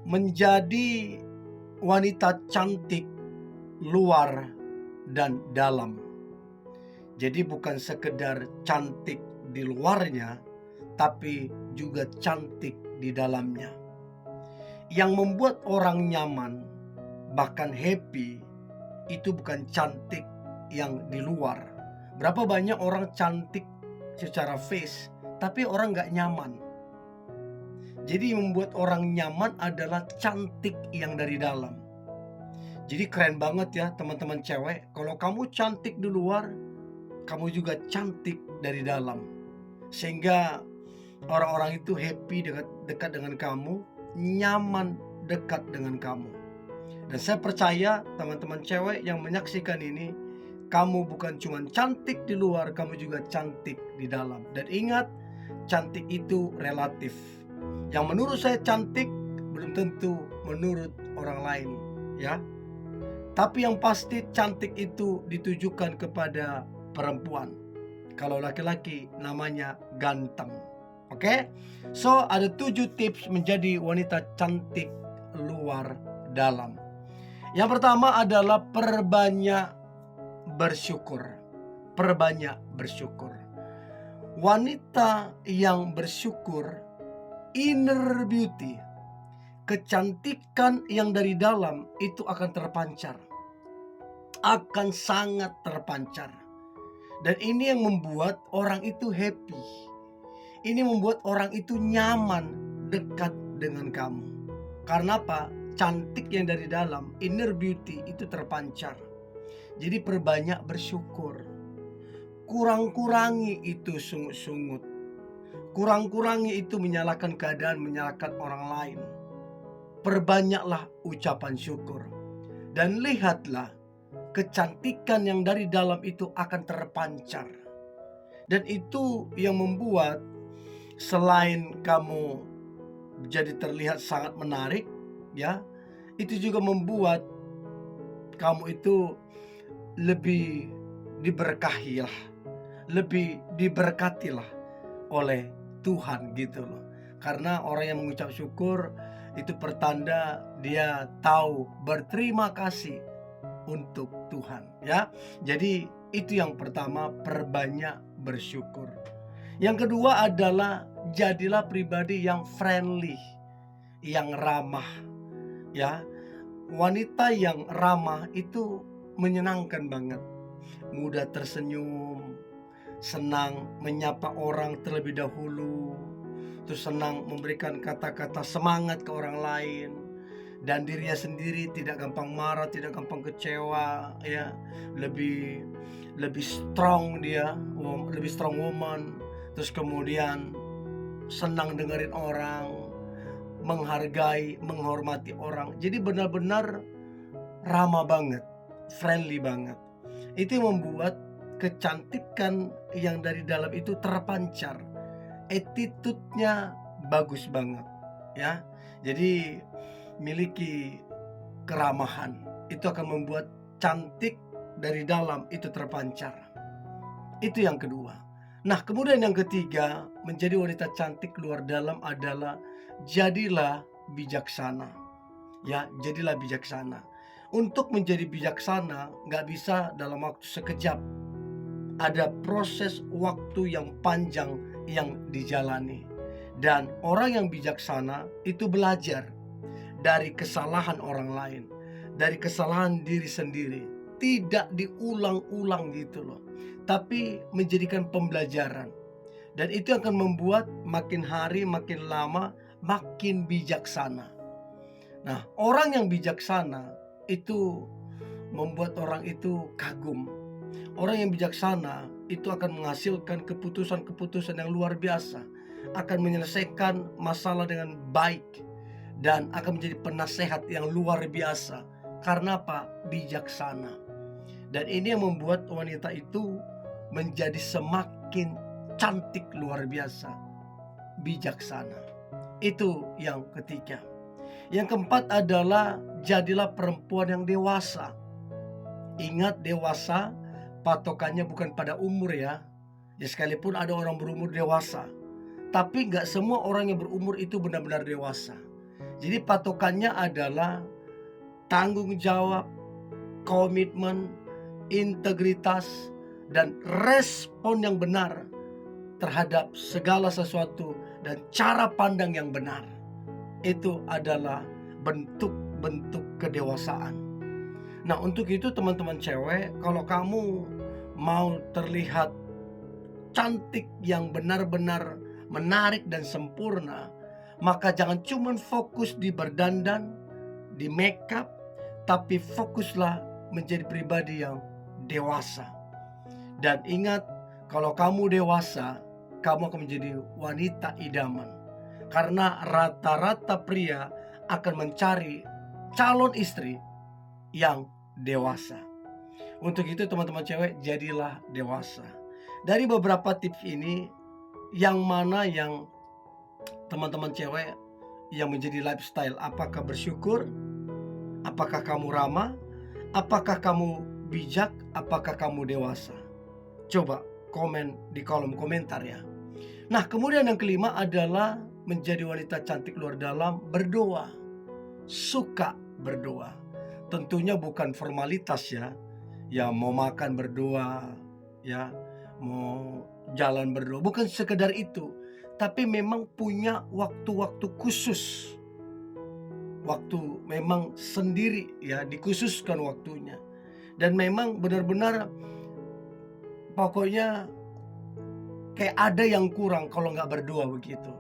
menjadi wanita cantik luar dan dalam. Jadi bukan sekedar cantik di luarnya, tapi juga cantik di dalamnya. Yang membuat orang nyaman, bahkan happy, itu bukan cantik yang di luar. Berapa banyak orang cantik secara face, tapi orang gak nyaman. Jadi yang membuat orang nyaman adalah cantik yang dari dalam. Jadi keren banget ya teman-teman cewek, kalau kamu cantik di luar, kamu juga cantik dari dalam. Sehingga orang-orang itu happy dekat dengan kamu, nyaman dekat dengan kamu. Dan saya percaya teman-teman cewek yang menyaksikan ini, kamu bukan cuma cantik di luar, kamu juga cantik di dalam. Dan ingat, cantik itu relatif. Yang menurut saya cantik belum tentu menurut orang lain, ya. Tapi yang pasti cantik itu ditujukan kepada perempuan. Kalau laki-laki namanya ganteng. Oke? So, ada 7 tips menjadi wanita cantik luar dalam. Yang pertama adalah perbanyak bersyukur. Perbanyak bersyukur. Wanita yang bersyukur, inner beauty, kecantikan yang dari dalam itu akan terpancar. Akan sangat terpancar. Dan ini yang membuat orang itu happy. Ini membuat orang itu nyaman dekat dengan kamu. Karena apa? Cantik yang dari dalam, inner beauty itu terpancar. Jadi perbanyak bersyukur. Kurang-kurangi itu sungut-sungut. Kurang-kurangi itu menyalahkan keadaan, menyalahkan orang lain. Perbanyaklah ucapan syukur. Dan lihatlah, kecantikan yang dari dalam itu akan terpancar. Dan itu yang membuat selain kamu jadi terlihat sangat menarik, ya, itu juga membuat kamu itu lebih diberkahilah, lebih diberkatilah oleh Tuhan gitu loh. Karena orang yang mengucap syukur itu pertanda dia tahu berterima kasih untuk Tuhan, ya. Jadi itu yang pertama, perbanyak bersyukur. Yang kedua adalah jadilah pribadi yang friendly, yang ramah, ya. Wanita yang ramah itu menyenangkan banget. Mudah tersenyum, senang menyapa orang terlebih dahulu, terus senang memberikan kata-kata semangat ke orang lain. Dan dirinya sendiri tidak gampang marah, tidak gampang kecewa, ya. Lebih strong dia, lebih strong woman. Terus kemudian senang dengerin orang, menghargai, menghormati orang. Jadi benar-benar ramah banget, friendly banget. Itu yang membuat kecantikan yang dari dalam itu terpancar. Attitude-nya bagus banget, ya. Jadi miliki keramahan itu akan membuat cantik dari dalam itu terpancar. Itu yang kedua. Nah, kemudian yang ketiga, menjadi wanita cantik luar dalam adalah jadilah bijaksana. Ya, jadilah bijaksana. Untuk menjadi bijaksana nggak bisa dalam waktu sekejap. Ada proses waktu yang panjang yang dijalani. Dan orang yang bijaksana itu belajar dari kesalahan orang lain, dari kesalahan diri sendiri. Tidak diulang-ulang gitu loh, tapi menjadikan pembelajaran. Dan itu akan membuat makin hari makin lama makin bijaksana. Nah, orang yang bijaksana itu membuat orang itu kagum. Orang yang bijaksana itu akan menghasilkan keputusan-keputusan yang luar biasa, akan menyelesaikan masalah dengan baik, dan akan menjadi penasehat yang luar biasa. Karena apa? Bijaksana. Dan ini yang membuat wanita itu menjadi semakin cantik luar biasa. Bijaksana. Itu yang ketiga. Yang keempat adalah jadilah perempuan yang dewasa. Ingat, dewasa patokannya bukan pada umur, ya. Ya, sekalipun ada orang berumur dewasa, tapi gak semua orang yang berumur itu benar-benar dewasa. Jadi patokannya adalah tanggung jawab, komitmen, integritas, dan respon yang benar terhadap segala sesuatu dan cara pandang yang benar. Itu adalah bentuk-bentuk kedewasaan. Nah, untuk itu teman-teman cewek, kalau kamu mau terlihat cantik yang benar-benar menarik dan sempurna, maka jangan cuma fokus di berdandan, di makeup, tapi fokuslah menjadi pribadi yang dewasa. Dan ingat, kalau kamu dewasa, kamu akan menjadi wanita idaman. Karena rata-rata pria akan mencari calon istri yang dewasa. Untuk itu teman-teman cewek, jadilah dewasa. Dari beberapa tips ini, yang mana yang teman-teman cewek yang menjadi lifestyle? Apakah bersyukur? Apakah kamu ramah? Apakah kamu bijak? Apakah kamu dewasa? Coba komen di kolom komentar ya. Nah, kemudian yang kelima adalah menjadi wanita cantik luar dalam, berdoa. Suka berdoa. Tentunya bukan formalitas ya. Ya mau makan berdoa, ya mau jalan berdoa, bukan sekedar itu. Tapi memang punya waktu-waktu khusus. Waktu memang sendiri ya, dikhususkan waktunya. Dan memang benar-benar pokoknya kayak ada yang kurang kalau nggak berdoa begitu.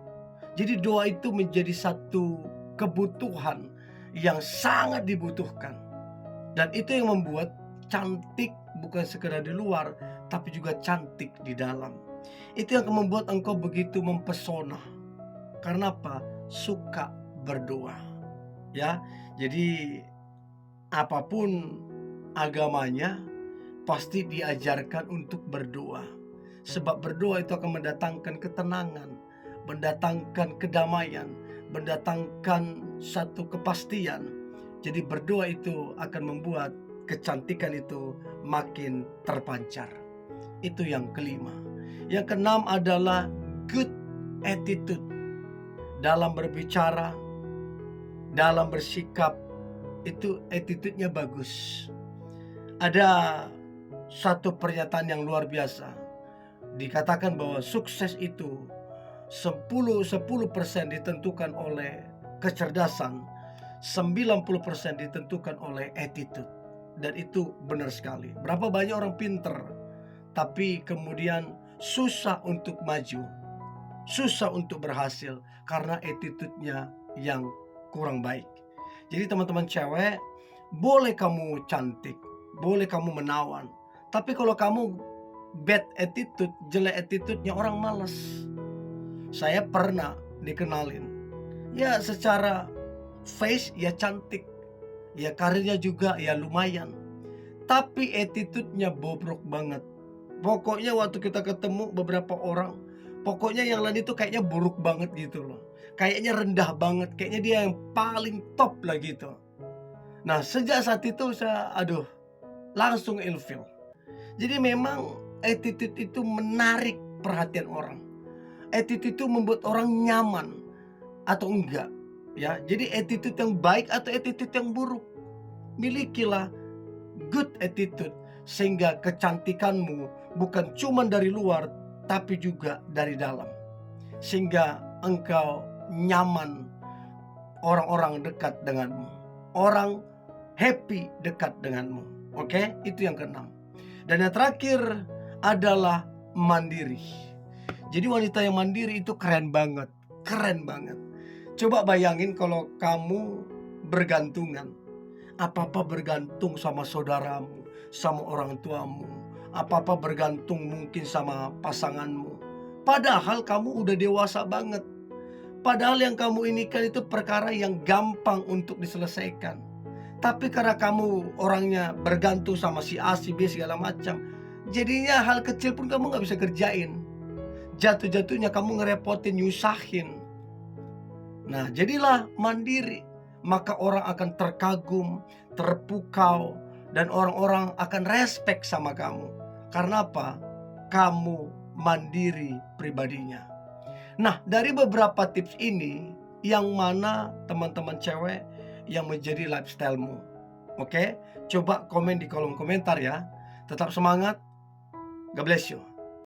Jadi doa itu menjadi satu kebutuhan yang sangat dibutuhkan. Dan itu yang membuat cantik bukan sekedar di luar, tapi juga cantik di dalam. Itu yang akan membuat engkau begitu mempesona. Karena apa? Suka berdoa. Ya, jadi apapun agamanya pasti diajarkan untuk berdoa. Sebab berdoa itu akan mendatangkan ketenangan, mendatangkan kedamaian, mendatangkan satu kepastian. Jadi berdoa itu akan membuat kecantikan itu makin terpancar. Itu yang kelima. Yang keenam adalah good attitude. Dalam berbicara, dalam bersikap, itu attitude-nya bagus. Ada satu pernyataan yang luar biasa. Dikatakan bahwa sukses itu 10% ditentukan oleh kecerdasan, 90% ditentukan oleh attitude. Dan itu benar sekali. Berapa banyak orang pinter, tapi kemudian susah untuk maju, susah untuk berhasil karena attitude-nya yang kurang baik. Jadi teman-teman cewek, boleh kamu cantik, boleh kamu menawan, tapi kalau kamu bad attitude, jelek attitude-nya, orang malas. Saya pernah dikenalin, ya secara face ya cantik, ya karirnya juga ya lumayan, tapi attitude-nya bobrok banget. Pokoknya waktu kita ketemu beberapa orang, pokoknya yang lain itu kayaknya buruk banget gitu loh. Kayaknya rendah banget, kayaknya dia yang paling top lah gitu. Nah, sejak saat itu saya langsung ilfil. Jadi memang attitude itu menarik perhatian orang. Attitude itu membuat orang nyaman atau enggak, ya. Jadi attitude yang baik atau attitude yang buruk, milikilah good attitude sehingga kecantikanmu bukan cuma dari luar tapi juga dari dalam. Sehingga engkau nyaman, orang-orang dekat denganmu, orang happy dekat denganmu. Oke, itu yang keenam. Dan yang terakhir adalah mandiri. Jadi wanita yang mandiri itu keren banget, keren banget. Coba bayangin kalau kamu bergantungan, apa-apa bergantung sama saudaramu, sama orang tuamu, apa-apa bergantung mungkin sama pasanganmu. Padahal kamu udah dewasa banget. Padahal yang kamu inikan itu perkara yang gampang untuk diselesaikan. Tapi karena kamu orangnya bergantung sama si A, si B segala macam, jadinya hal kecil pun kamu gak bisa kerjain. Jatuh-jatuhnya kamu ngerepotin, nyusahin. Nah, jadilah mandiri. Maka orang akan terkagum, terpukau, dan orang-orang akan respect sama kamu. Karena apa? Kamu mandiri pribadinya. Nah, dari beberapa tips ini, Yang mana teman-teman cewek yang menjadi lifestyle-mu? Oke, coba komen di kolom komentar ya. Tetap semangat. God bless you.